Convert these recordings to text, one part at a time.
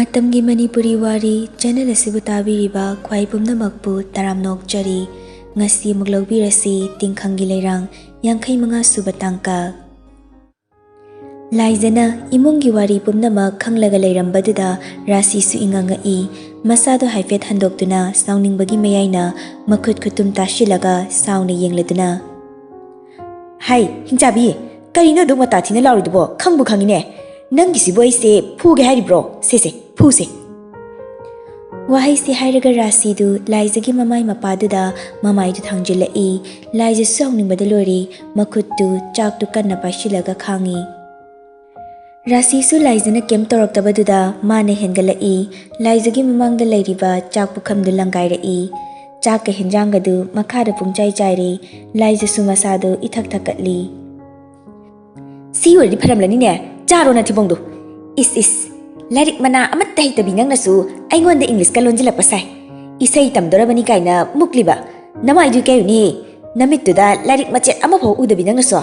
Matamgi Manipuri Wari channel asibu tabiriba khwai pumnamakpu taramnokchari ngasi muglawbirasi Tingkhanggi Leirang 55 suba tangka Laizana imungi wari pumnamak khanglaga leirambadida rasi su ingangai masado haifet handoktuna sauningbagi mayaina makhut khutum tashilaga sauna yengleduna Hai hingjabi karino duk mata thina lauridubo khangbu khangine Nangisi boy se puge hari bro se puse Wahai si hairaga rasi du laizagi mamai mapaduda mamai du thangjilai laiza sawning badalori makhutu chak du kanna pashilaga khangi Rasi su laizana kem toroktabaduda mane hengalai laizagi mamangda leiriba chak pukham du langairai chak ka henjanga du makhada pungchai chaire laiza su masado ithak thakatli Si wari pharamlani ne Charo na thibongdu is Lairik mana amat tahi tabi nang nasu aingonda English ka lonjila pasai isai tamdorabani kaina mukliba nama iju kayu ni namittuda lairik machet ama pho udabi nang nasu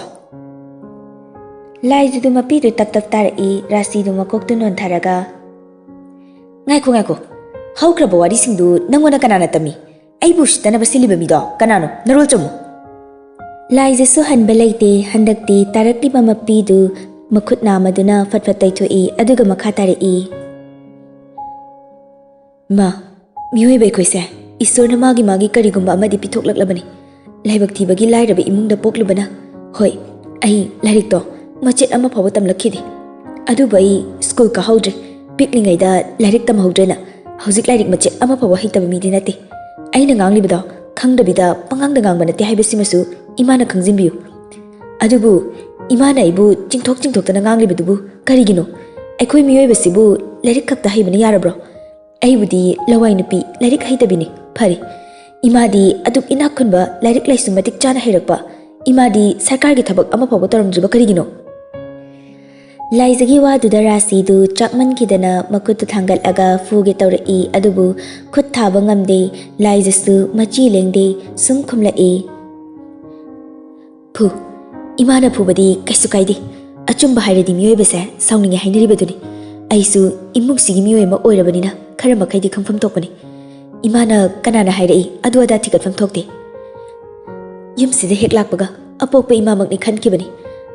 Lai du mapi du tak tarai rasi du makok tu non tharaga Ngai ko haukraba wari singdu nangona kanana tami ai bush tana basiliba mi do kanano narol chomu Lai su hanba leite handakti tarakti mapi du Makhut namaduna fatfatai thui aduga makhatari Ma mioi bai khoise isor na magi karigumba amadi pithoklaklabani laibak thibagi lairaba imungda poklubana hoi ai lairik to machet ama phawa tamlakhidi adu bai school ka haudre piklingai da lairik tam haudrena hojik lairik machet ama phawa hitaba mi dinate aina nganglibada khangdabida pangangda ngangbana te haibasimasu imana khangjinbiu adubu Imana ibu jingthok tana nganglibadubu karigino aikhoi miyoibasibu lairik khakta haibana yarabro aibudi lawai nupi lairik haitabini phari imadi aduk ina khunba lairik laisu matik chana hairakpa imadi sarkar gi thabak ama phawa taramjuba karigino laizagi wa du darasi du chakman kidana makut thangal aga fuge tawrai adubu khut thaba ngamde laijasu machi lengde sum khumlai phu Imana phubadi kaisu kaide achumba hairadi miyoibase saungninge hainaribaduni aisu imugsigi miyoima oirabanina khara makaidi khamfam tokpani Imana kanana hairai adu ada thigatfam thokte yumsida heklakpaga apokpa imamakni khankibani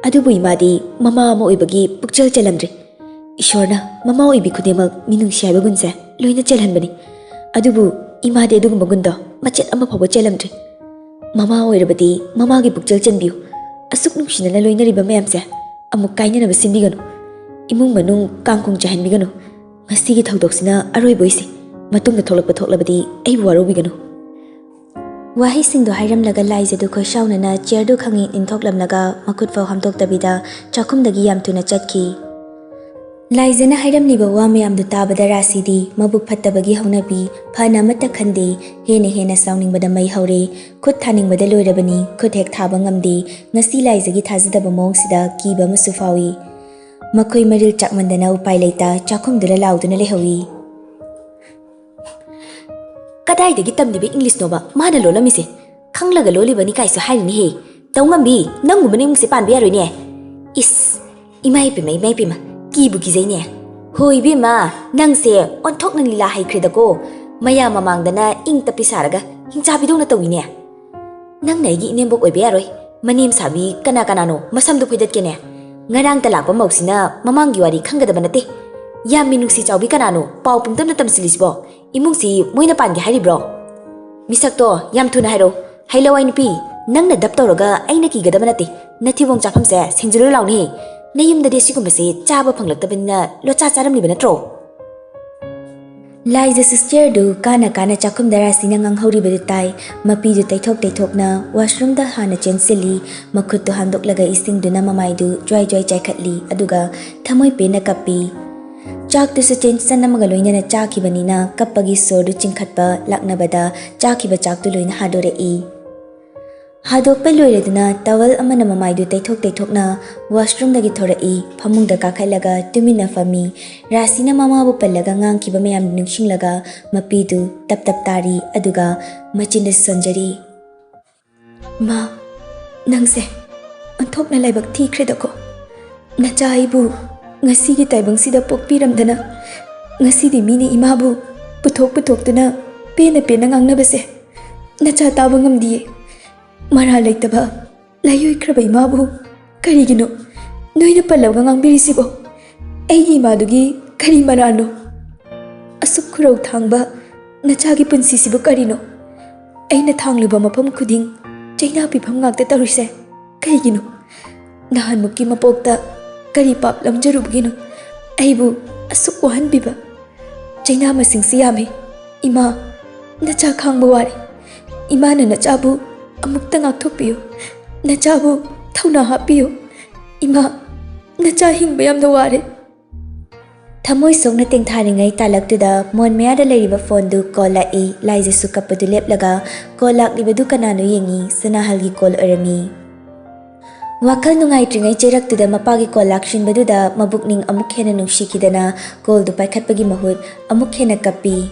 adubu imadi mama ama oibagi pukchal chalamdre ishorna mama oibi khudemak minungsi haibagunse loina chalhanbani adubu imadi adugumba gundo machet ama phawa chalamdre mama oirabadi mamagi pukchal chanbiu Asuk nungsinana loinariba mayamse amuk kainanaba sinbiganu imung manung kangkung chahanbiganu ngasigi thaudoksina aroiboisi matungda thoklabadi aibu warobiganu Wahi singdo hairamlaga laizadu khoisaunana chairdu khangi inthoklamlaga makut fau hamtoktabida chakhumdagi yamtuna chatki Laizana hairamliba wa mayamdu tabada rasidi mabuk phattabagi haunabi phana mata khande hena sauningbada mai haure khut thaningbada loirabani khut hek thaba ngamde ngasi laizagi thajidaba mongsida kiba masu fawi makhoi maril chakmandana upai leita chakhumdula lauduna lehawi Kadai dagi tamdibe English noba mana lolamise khanglaga lolibani kaisu harini he tawngambi nangumani mungse panbi yaroine is imai pima Kibu gizaine hoi bima nangse onthok nang lila haikredako maya mamangdana ing tapi saraga hingchabidona tawine nang naigi inembok oibe yaroi manim sabi kana no masamdu phidatkene ngarang talakpa mausina mamanggi wari khangadaba nate yam minungsi chawbi kanano pau pungtamna tamsilisbo imungsi moina pangi haribro misakto yam thuna hairo hailawai nupi nangna dap tawraga aina kigadaba nate nathibong chaphamse singjiru lawni Nayimda desigumase chaba phanglaktabina locha charamliba natro Laiza sister du kana chakum darasina nganghoribadu tai mapi du taithokna washroom da hana chensili makhut du handoklaga ising du namamai du joy chaikhatli aduga thamoi pena kapi chak tu se tension namaga loina na chakibanina kappagi sor du chingkhatpa laknabada chakiba chak tu loina hadorei Hadokpa loiraduna tawal amana mamaidu taithokna washroom dagi thorai phamungda kakhailaga tumina fami rasina mama bu pallaga ngangkiba mayam ningsinglaga mapidu tap tari aduga machinda sanjari Ma nangse anthokna laibak thikredako nachaibu ngasigi taibang sida pokpiramdana Ngasidi mini imabu puthok-puthokduna pena ngangnabase nacha taba ngamdiye. Mara leitaba layoi-khraba imabu karigino noina pallawga ngangbirisibo. Aigi imadugi kari marano? Asuk khurau thangba nachagi punsisibu karino? Aina thangliba mafam khuding chaina pifam ngakta tawrise kaigino? Nahanmukki mapokta kari pap lamjarubgino aibu asuk wahanbiba? Chaina masingsi yame. Ima nacha khangba wari. Imana nachabu amukta ngakthokpiyo. Nachabu thauna hapiyo. Ima nacha hingba yamna ware. Thamoi sokna tengtharingai talaktuda mon mayada leiriba phone du call lai laijesu kapadu leplaga call laklibadu kanano yengi sanahalgi call orami. Wakal nungai tringai cheraktuda mapagi call lakshinbaduda mabukning amuk hena nungshikidana call du paikhatpagi mahut amuk hena kapi.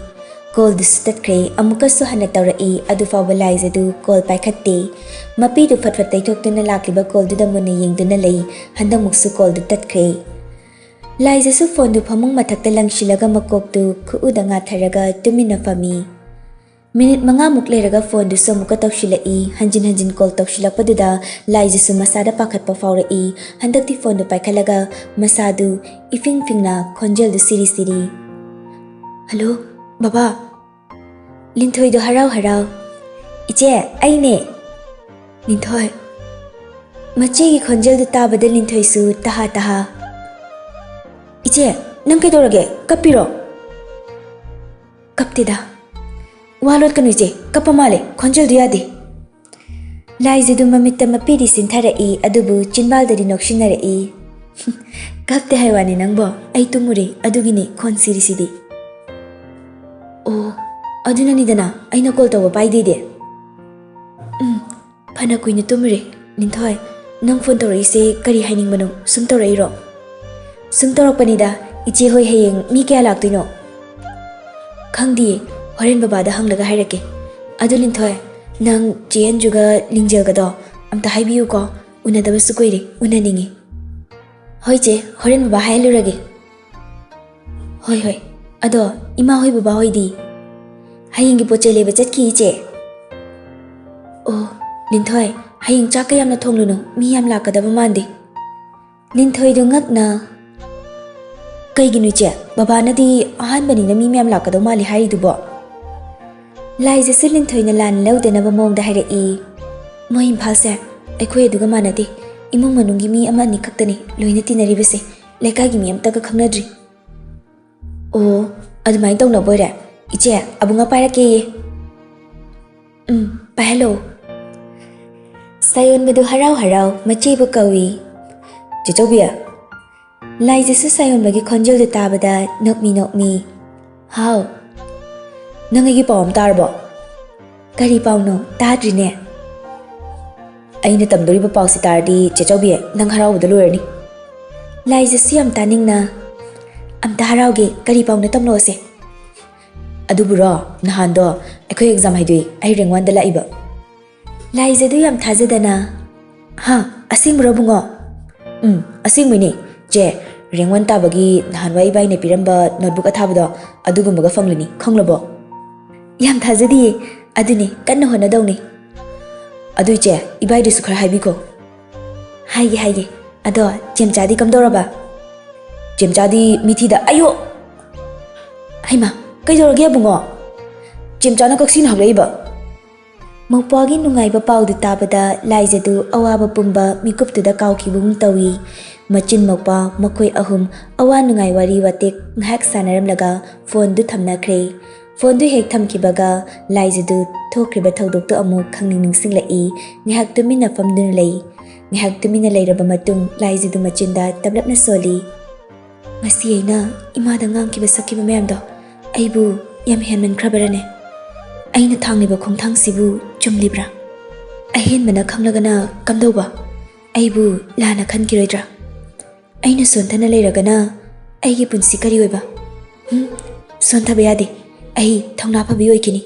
Call du statkre amukasu hana tawrai adu fawba laijedu call paikhatte. Mapi du fatfat taithoktuna lakliba call du da munna yengduna lei handamuksu call du tatkre. Laijesu phone du phamung mathakta langshilaga makoktu khuuda ngatharaga tumina fami. Minute manga muk leiraga phone du somuka tawshilai hanjin call tawshilakpaduda laijesu masada pakhatpa fawrai handakti phone du paikhalaga masadu ifingna khonjel du siri. Hello Baba. Ningthoi du harau. Iche aine. Ningthoi. Mache gi khonjel du tabada Ningthoi su taha. Iche nang kaidorage kapiro? Kaptida. Walot kanu iche kapamale khonjel du yade. Laize du mamitta mapidi sintharai adubu chinbaldadi nokshinnarai. Kapte haiwani nangbo ai tumure adugini khon sirisidi. Oh, aduna nidana aina call tawa paidide. Phana kuina tumure Ningthoi nang phone tawraise kari hainingmano sum tawrairo? Sum tawrakpanida iche hoi hayeng mi kya laktuino? Khangdi horen babada hanglaga hairake. Adu Ningthoi nang chen juga lingjelgado amta haibiyu ko unadabasu koire unaningi. Hoi che horen baba hailurage. Hoi. Ado ima hoi baba hoi di. Hayingi poche leba chatki iche. Oh, Ningthoi haying chaka yamna thongluno mi yam lakadaba mande. Ningthoi du ngakna kaiginu iche baba nadi ahanbani na mi yam lakadaba mali haridubo. Laijesu Ningthoi na lan laudanaba mongda hairai. Moi imphalse aikhoi aduga manade imung manungi mi ama ni khaktani loina tinaribase lekagi mi amtaga khangnadri. Oh, adumai tawna boire. Iche abunga pairake ye. Pahalo. Sayon badu harau machebu kawi. Chichobia. Laijesu sayon bagi khonjel du tabada nokmi. How? Nangagi pawam tarbo. Kari pawno tadrine. Aina tamdoriba pawsi tardi chichobia nang harau badu lurani. Laijesu yam taningna amta harauge kari pawna tamno ase. Aduburo nahando akhoi exam haidui ai rank 1 da laiba. Laijedu yam thajadana. Ha, asingmro bungo. Asingmini je rank 1 tabagi nahanwai bai ne piramba notebook athabado adugumbaga fangluni khanglabo. Yam thajadi aduni kanna hona dawni. Adu je ibai du sukhar haibiko. Haige ado chemchadi kamdoraba. Chemchadi mithida ayo. Haima kaidorage bungo chimchana kaksin hablaiba. Mawpagi nungaiba pawdu tabada laijedu awaba pumba mikuptuda kaukibum tawi. Machin mawpa makhoi ahum awa nungai wari watek ngahak sanaramlaga phone du thamnakre. Phone du hek thamkibaga laijedu thokriba thodoktu amu khangning ningsinglai ngahak tumina famdun lei. Ngahak tumina leiraba matung laijedu machinda tablapna soli. Ngasi aina imada ngangkiba sakiba mayamdo aibu yam henman khrabarane. Aina thangliba khongthang sibu chumlibra. Ahen mana khanglagana kamdoba aibu lana khankiroidra. Aina sontana leiragana aigi punsi kari oiba. Sontaba yade ai thongna phabi oikini.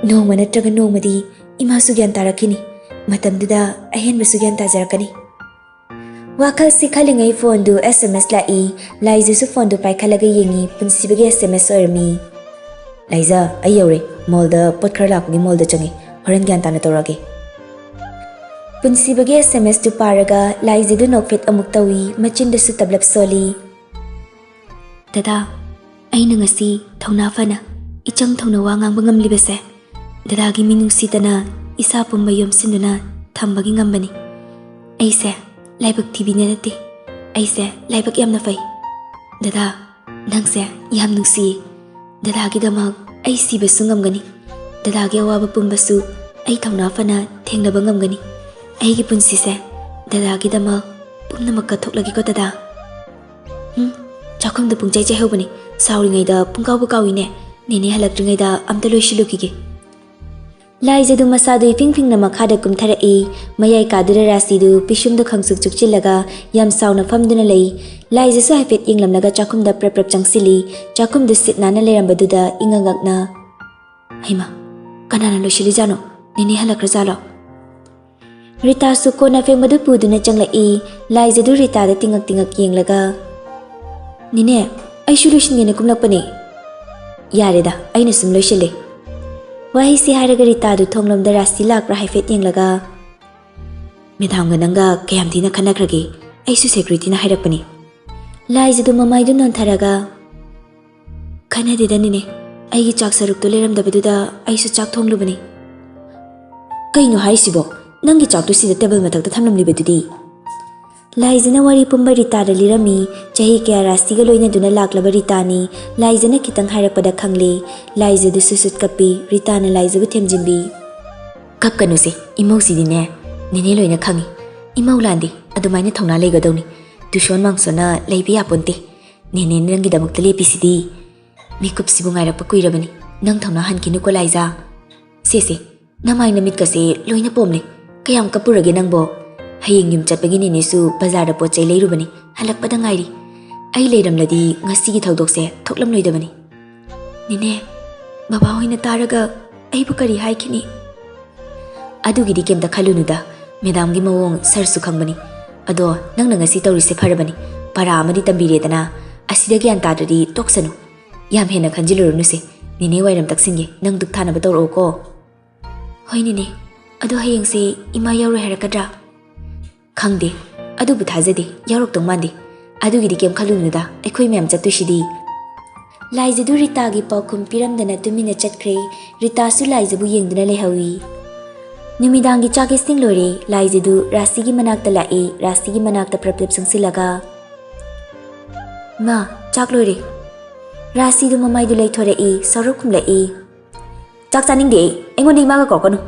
Nongma natraga nongmadi imasu gyan tarakini. Matamduda ahen basu gyan tajarakani. Wakalsi khalingai phone du SMS lai Laiza su phone du paikhalaga yengi punsibagi SMS ormi Laiza ayore mall da pot khara lakuni mall da changi horan gyan tana torage Punsibagi SMS du paraga Laiza du nokfit amuk tawi machin da su tablap soli Dada aina ngasi thona fana ichang thona wa ngang bangam libase Dada gi minungsi tana isa pumba yomsinduna thambagi ngambani Aise Laibak TV nete Aise laibak yamna fai Dada nangse yam nungsi Dada gi damak ai siba su ngamgani Dada gi awaba pumbasu ai thongna fana thengnaba ngamgani ai gi punsi se Dada gi damak pumnamakka thoklagi ko dada Chakham da pungchai chai hobani sauri ngai da pungkaw bu kawine nene halak ngai da amta loishilukige Laiza du masadu iping na makhada kumthara mayai kadura rasi du pishum du khangsuk chukchilaga yam sauna famduna lei Laiza su haifet yinglamnaga chakum da prap changsili chakum du sit nana lerambadu da ingangakna Haima kanana loishili jano nini halakra jalo Rita su kona fengmadu puduna changla Laiza du Rita da tingak yenglaga Nine aishu loishingene kumlakpani Yareda aina sum loishile Wahi si haraga Rita du thonglam da rasi lakra haifet yenglaga Medhamga nanga kayam dina khanakrage aisu security na hairakpani Laiza du mamai du nontharaga Khana de danine aigi chak saruk to leram da beduda aisu chak thonglubani Kaino haisibo nangi chak tu sida table matak da thamlam libedudi Laiza na wari pumba Rita da lirami chahi kaya rasi ga loina duna laklaba Rita ni Laiza na kitang hairakpada khangle Laiza du susut kapi Rita na Laiza bu themjinbi Kap kanu se imau sidine nene loina khangi imau landi adumaina thongna leigadawni tushon mangsona leibi aponte nene nangi damak tale pisidi Mikup sibu ngairakpa kuirabani nang thongna hankinu ko Laiza se namai namit ka se loina pomne kayam kapurage nangbo Hayeng yum chatpagi nene su bazar da pochai leirubani halakpada ngairi ai leiramladi ngasi gi thodokse thoklam loidabani Nene baba hoina taraga ai bu kari haikini Adugi di kemda khalunuda medam gi mawong sar su khangbani ado nangna ngasi tawrise pharabani para amadi tambiredana asida gyan tadri toksanu yam hena khanjilurunu se nene wairam taksinge nang duk thana batoro ko Hoinine ado hayeng se ima yauro harakadra Khangde adu bu thajade yarok tong mande adu gi dikem khalunуда ekhoi mem chatushidi Laiza du Rita gi paukhum piramdana tumina chatkre Rita su Laiza bu yengduna lehawi Numidang gi chake sting lore Laiza du rasi gi manakta lae rasi gi manakta praplep sangsilaga Ma chak lore Rasi du mamai du leithore saruk khum lae Chak chaning de engoni ma ga korkono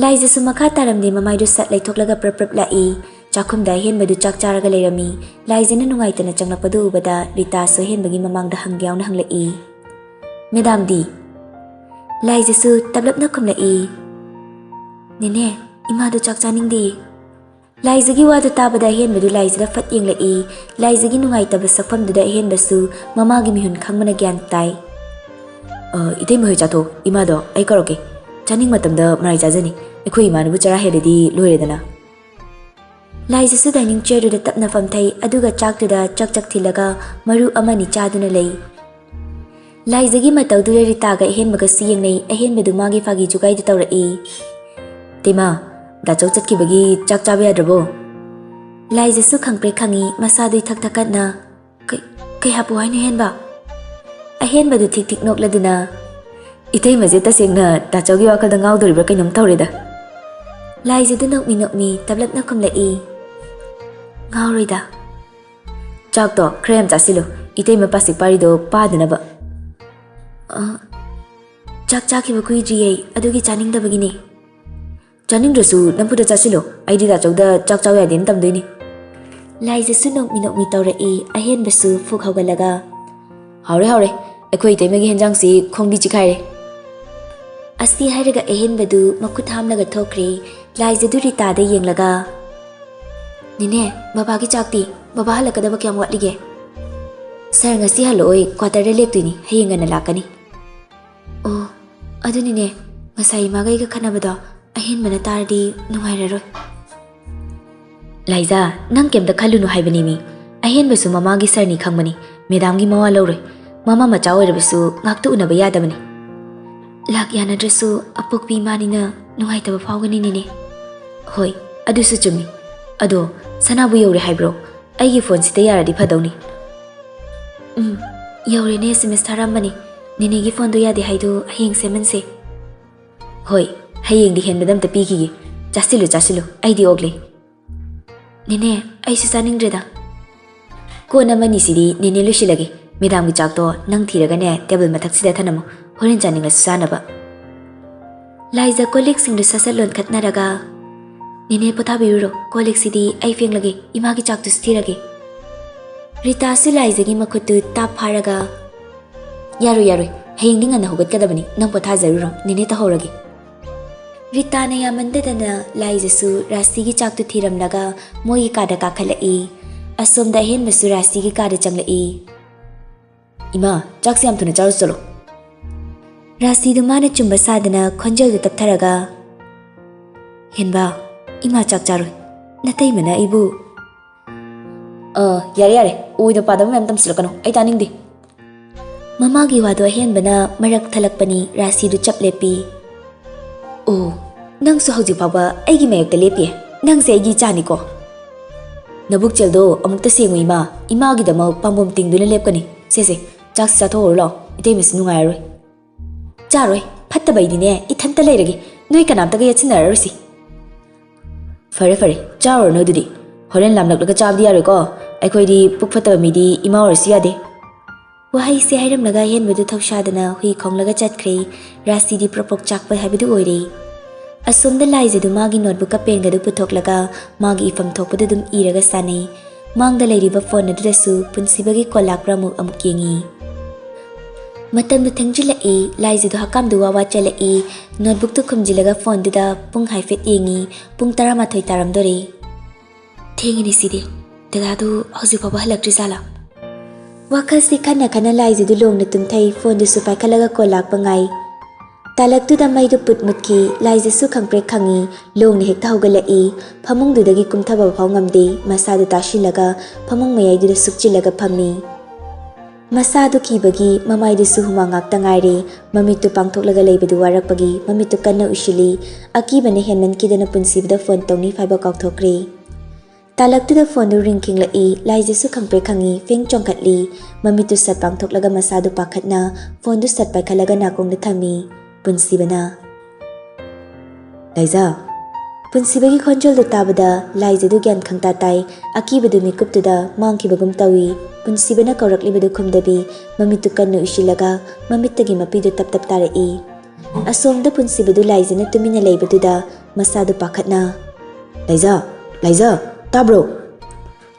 Laiza su makha taramde mamai du sat leithoklaga prap lai chakhum da hen madu chak charaga leirami Laiza na nungai tana changlapadu ubada Rita so hen bagi mamang da hangyaw na hanglai Madam di Laiza su tablap na khum lai Nene ima du chak chaning di Laiza gi wadu tabada hen madu Laiza da fat yeng lai Laiza gi nungai tab sakpham du da hen basu mama gi mihun khangmana gyan tai Idai mohi chato ima do ai karoke Chaning matamda marai jajani ekhoi imanabu chara heledi loiredana Laiza su dining chair da tapna famthai aduga chak tu da chak thilaga maru amani chaduna lei Laiza gi matau du Rita ga hen maga siyeng nei ahen bedu magi fagi jugai du tawrai Tema da chau chat ki bagi chak chabe adrabo Laiza su khangpre khangi masa dui thak thakat na kai hapu ai ne hen ba ahen bedu thik nok laduna Itay mazeta sengna tachawgi wakal da ngaw doribra kay nam tawreda Laiza du nokmi tablat na kumlai Ngaw rida Chak to krem chasilo itay mapasik parido padana ba Chak hiba kuidriyay adugi chaning da bagini Chaning drasu nampuda chasilo aidi tachawda chak chawya din tamdoini Laiza su nokmi tawrai ahen basu fuk hawgalaga Haure ekhoi itay magi henjang si khongdi chikhaire Asi haraga ahen badu makut hamlaga thokre Laiza du Rita da yenglaga Nene baba gi chakti baba halakadaba kyam watlige Sar ngasi haloi quarter da leptuini hayeng na lakani Oh adu nene ngasai magai ga khanabada ahen mana tardi nungairaroi Laiza, nang kemda khalunu haibani mi. Ahen basu mama gi sarni khangmani. Medam gi mawa lawroi. Mama macha oirabasu ngaktu unaba yadabani. Lak yanadrasu apokpi manina nungaitaba phawgani nini. Hoi, adusu chumi. Ado sanabu yore haibro. Aigi phone sita yaradi phadawni. Yore ne SMS tharambani. Nini gi phone do yadi haidu hayeng semanse. Hoi, hayeng di hen badam ta pigi. Chasilu aidi ogle. Nene aisu saningdreda. Kona mani sidi nene lushilagi. Medam gi chakto nang thiragane table mathak sida thanamo. Horen janinga susanaba. Laiza kolik singdu sasalon khatnaraga. Nene pothabiruro kolik sidi ai fenglagi imagi chaktu sthiragi. Rita su Laiza gi makhutu tap pharaga. Yaro hayeng dinga na hogat kadabani nang pothajaruro nene tahoragi. Rita na yamandadana Laiza su rasi gi chaktu thiramlaga moi kada kakhalai. Asomda hen basu rasi gi kada changlai. Ima chak se am thuna charu chalo. Rasi du mana chumba sadana khonjal du taptharaga. Henba ima chak charu natai mana ibu. Yare uido padam mem tamsilakano ai taningdi. Mama gi wado hen bana marak thalakpani rasi du chaplepi. Oh, nang su hauji phaba aigi mayakta lepi. Nang se aigi chani ko. Nabuk cheldo amukta sengu ima gi dama pambom tingduna lepkani. Se chak sa thor lo ite mis nungai roi. Charoi phatta baidine ithanta leiragi noi kanamta ga yachinararsi. Fare charo no dudi. Horen lamlaklaga chabdi yaro ko. Aikhoidi pukphata midi ima orsi yade. Wahai se hairam laga hen bedu thaushadana hui khonglaga chatkhre rasi di propok chakpa habidu oire. Asomda Laiza du magi notebook pen ga du puthoklaga magi ifam thokpadu dum iraga sanai. Mangda leiriba phone adudasu punsibagi kolakra amuk yengi. Matam du thengjilai Laiza du hakam du wawa chalai notebook tu khumjilaga phone du da pung haifet yengi pung 11 taramdore. Thengini sidi dada du hauji phaba halakri sala. Wakal si khana Laiza du long na tumthai phone du su paikhalaga kolak pangai. Talak tu da mai du put mutki Laiza su khangpre khangi long ni hekta hogalai phamung du dagi kumthaba phau ngamde masa du tashilaga phamung mayai du sukchilaga phammi. Masa du kibagi mamai du su huma ngakta ngaire mamitu pangthoklaga leibadu warakpagi mamitu kanna ushili akibane henman kidana punsibda phone tongni phaiba kakthokre. Talak tu da phone du ringking lai Laiza su khangpre khangi feng chongkhatli mamitu sat pangthoklaga masa du pakhatna phone du sat paikhalaga nakong da thami punsibana. Laiza punsibagi khonjol du tabada Laiza du gyan khangta tai akibadu mikup tu da mangkibagum tawi punsibana kaurakli khumdabi mamitu kanna ushilaga mamittagi mapidu tap tarai. Asomda punsibadu Laiza na tumina leibadu da masa du pakhatna. Laiza tabro.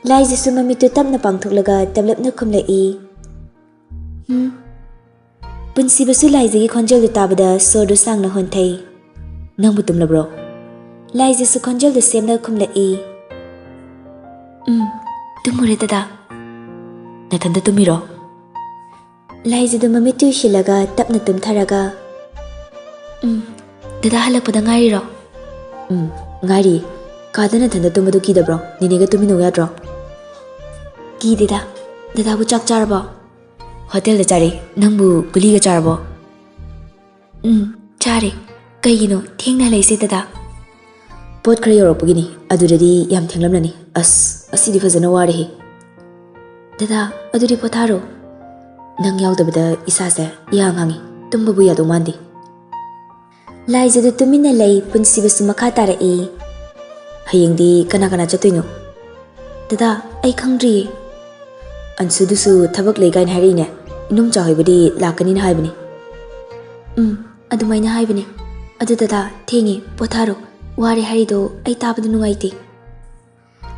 Laiza su mamitu tapna pangthoklaga tablapna khumlai. Punsibasu Laiza gi khonjal du tabada sordu sangna honthai. Nangbu tumlabro. Laiza su khonjal du semna khumlai. Tumure dada. Nathanda tumiro. Laiza du mamitu shilaga tapna tumtharaga. Dada halakpada ngairiro. Ngairi. Kadana thanda tumadu kidabro. Ninega tumino yadro. Kidida. Dada bu chak charbo. Hotel da chare nangbu guli ga charbo. Chare. Kaigino thengna leise dada. Pot khara yoropagini aduradi yam thenglamnani. Asidi fazana ware he. Dada aduri potharo. Nang yaudabada isase yang hangi. Tumba bu yadu mandi. Laiza du tumina lei punsibasu makha tarai. Hayengdi kana chatoino. Dada ai khangdri. Ansudusu thabak leigain harine. Nungcthoi hoibadi lakani na haibani. Adumaina haibani. Adu dada thengi potharo ware harido ai tabadu nungaiti.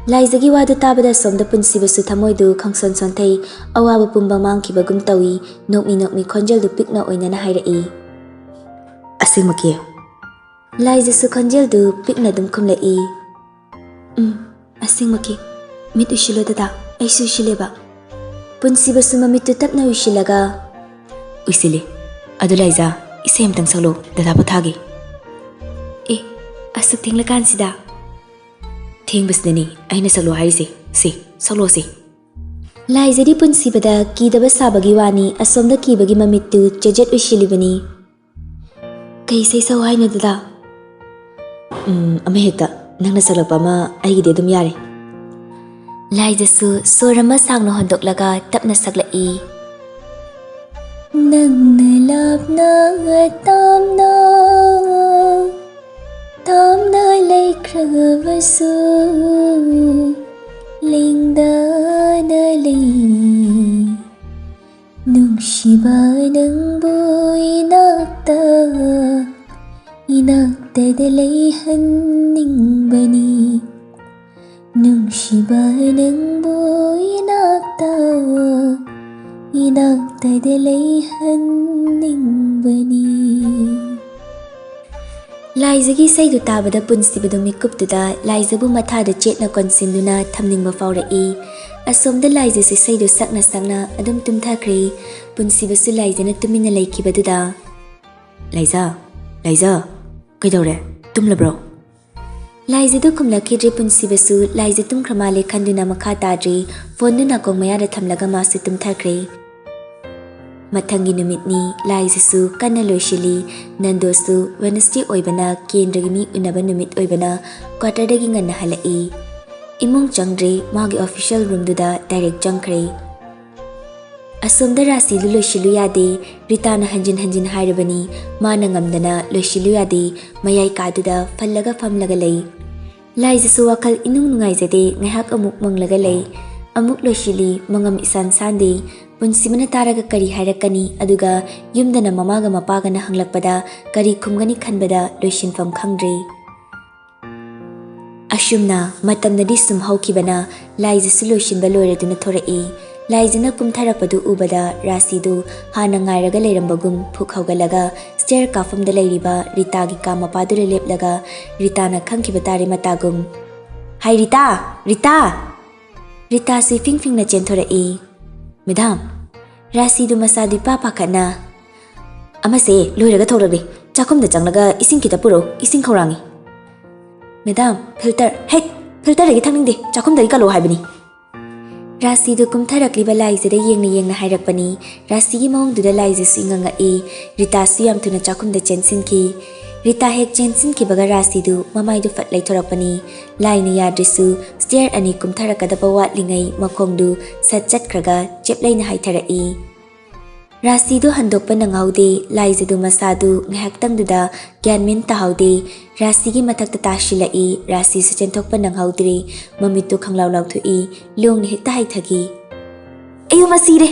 Laiza gi wadu tabada somda punsibasu thamoidu khangson sonthai awaba pumba mangkibagum tawi nokmi khonjal du pikna oina na hairai. Asengmaki. Laiza su khonjal du pikna dum khumlai. Asengmaki. Mit ushilo dada ai su shileba. Punsibasu mamitu tapna ushilaga. Usile. Adu Laiza isem tang salo dada pathagi. Asuk thenglakan sida. ꯊꯦꯡꯕꯁꯤꯗꯅꯤ ꯑꯩꯅ ꯁꯛꯂꯣ ꯍꯥꯏꯔꯤꯁꯦ ꯁꯤ ꯁꯛꯂꯣꯁꯤ ꯂꯥꯏꯖꯗꯤ ꯄꯨꯟꯁꯤꯕꯗ ꯀꯤꯗꯕ ꯁꯥꯕꯒꯤ ꯋꯥꯅꯤ ꯑꯁꯣꯝꯗ ꯀꯤꯕꯒꯤ ꯃꯃꯤꯠꯇꯨ ꯆꯦꯖꯦꯠ ꯎꯏꯁꯤꯜꯂꯤꯕꯅꯤ ꯀꯩ ꯏꯁꯩ ꯁꯛꯎ ꯍꯥꯏꯅꯣ ꯗꯗꯥ ꯑꯃ ꯍꯦꯛꯇ ꯅꯪꯅ ꯁꯛꯂꯛꯄ ꯑꯃ ꯑꯩꯒꯤꯗꯤ ꯑꯗꯨꯝ ꯌꯥꯔꯦ ꯂꯥꯏꯖꯁꯨ ꯁꯣꯔ ꯑꯃ ꯁꯥꯡꯅ ꯍꯣꯟꯗꯣꯛꯂꯒ ꯇꯞꯅ ꯁꯛꯂꯛꯏ ꯅꯪꯅ ꯂꯥꯞꯅ ꯇꯥꯝꯅ ꯇꯥꯝꯅ ꯂꯩꯈ꯭ꯔꯕꯁꯨ ꯂꯦꯡꯗꯅ ꯂꯩ ꯅꯨꯡꯁꯤꯕ ꯅꯪꯕꯨ 이낙대대 레이한닝바니 능시바는 보이낙다 이낙대대 레이한닝바니 라이즈기 사이도 따바다 분시바도 미꿉두다 라이즈부 마타다 jet나 건신두나 탐닝바 파우라이 asomda laizasi saido sakna adum tumthakre punsibasu laizana tumina laikibaduda Laiza kaidore tumlabro Laizadu kumlakidre punsibasu laiza tumkramale khanduna makha tadre phone na kong mayada thamlaga masu tumthakre Matamgi numitni laizasu kanna loishili nandosu Wednesday oibana kendragi mi unaba numit oibana quarter dagi nganna halai Imong changre magi official room duda direct changkre Asomda rasi lu loishilu yade Ritana hanjin hairabani mana ngamdana loishilu yade mayai kaduda fallaga famlaga lay Laizasu wakal inung nungaizade ngahak amuk manglaga lay amuk loishili mangam isan sande punsimana taraga kari hairakani aduga yumdana mamaga mapaga na hanglakpada kari khumgani khanbada loishinfam khangdre Ashumna matamnadi sumhaukibana laizasu loishinba loiraduna thorai laizana kumtharakpadu ubada rasidu hana ngairaga leirambagum phukhawgalaga stair kafamda leiriba ritagi ka mapadure leplaga ritana khangkiba tare matagum Hai Rita Rita si fingfing na chentorai Madam rasidu masadu papa kana amase loiraga thoragre chakumda changlaga ising kita puro ising khaurangi Madam, filter lagi thangning chakum dari kalo haibani. Rasi du kumtharakliba laizada yengna hairakpani. Rasi gi maung duda laiza singanga Rita su yam tuna chakum da chensin ki. Rita hek chensin ki baga rasi du mamai du fat lai thorakpani. Laina yadrisu stair ani kumtharakadaba watlingai makong du sat chatkraga cheplai na haitharai. Rasi du handokpa nanghaude laizadu masadu ngahaktang duda gyanmin tahaude rasi gi mathakta tashilai rasi su chenthokpa nanghaudre mamitu khanglaw law thui leong ni hekta haithagi ayu masire